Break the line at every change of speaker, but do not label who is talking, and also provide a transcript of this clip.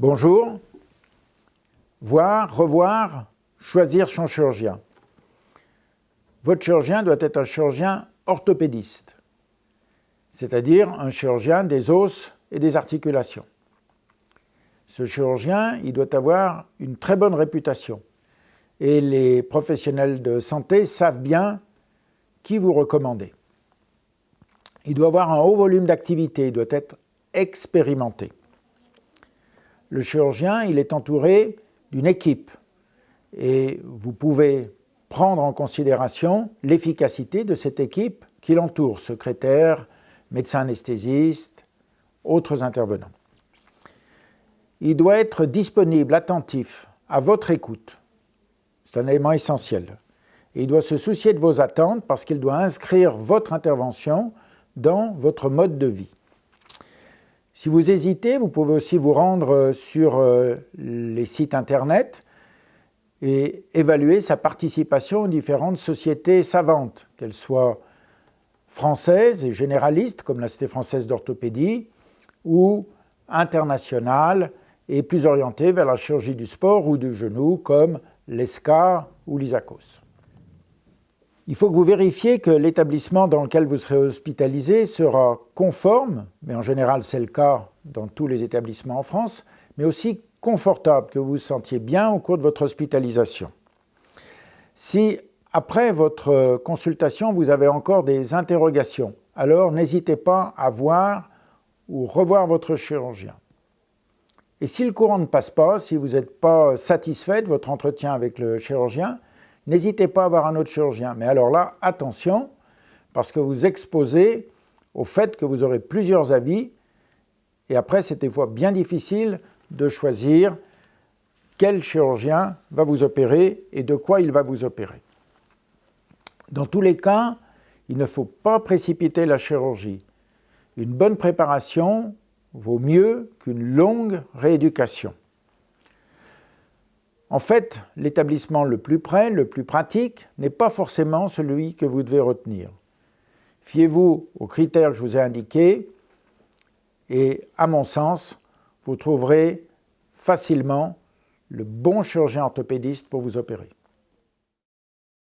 Bonjour, voir, revoir, choisir son chirurgien. Votre chirurgien doit être un chirurgien orthopédiste, c'est-à-dire un chirurgien des os et des articulations. Ce chirurgien, il doit avoir une très bonne réputation et les professionnels de santé savent bien qui vous recommander. Il doit avoir un haut volume d'activité, il doit être expérimenté. Le chirurgien, il est entouré d'une équipe et vous pouvez prendre en considération l'efficacité de cette équipe qui l'entoure, secrétaire, médecin anesthésiste, autres intervenants. Il doit être disponible, attentif, à votre écoute. C'est un élément essentiel. Et il doit se soucier de vos attentes parce qu'il doit inscrire votre intervention dans votre mode de vie. Si vous hésitez, vous pouvez aussi vous rendre sur les sites internet et évaluer sa participation aux différentes sociétés savantes, qu'elles soient françaises et généralistes, comme la Société française d'orthopédie, ou internationales et plus orientées vers la chirurgie du sport ou du genou, comme l'ESCA ou l'ISAKOS. Il faut que vous vérifiez que l'établissement dans lequel vous serez hospitalisé sera conforme, mais en général c'est le cas dans tous les établissements en France, mais aussi confortable, que vous vous sentiez bien au cours de votre hospitalisation. Si après votre consultation vous avez encore des interrogations, alors n'hésitez pas à voir ou revoir votre chirurgien. Et si le courant ne passe pas, si vous n'êtes pas satisfait de votre entretien avec le chirurgien, n'hésitez pas à voir un autre chirurgien. Mais alors là, attention, parce que vous exposez au fait que vous aurez plusieurs avis, et après c'est des fois bien difficile de choisir quel chirurgien va vous opérer et de quoi il va vous opérer. Dans tous les cas, il ne faut pas précipiter la chirurgie. Une bonne préparation vaut mieux qu'une longue rééducation. En fait, l'établissement le plus près, le plus pratique, n'est pas forcément celui que vous devez retenir. Fiez-vous aux critères que je vous ai indiqués et, à mon sens, vous trouverez facilement le bon chirurgien orthopédiste pour vous opérer.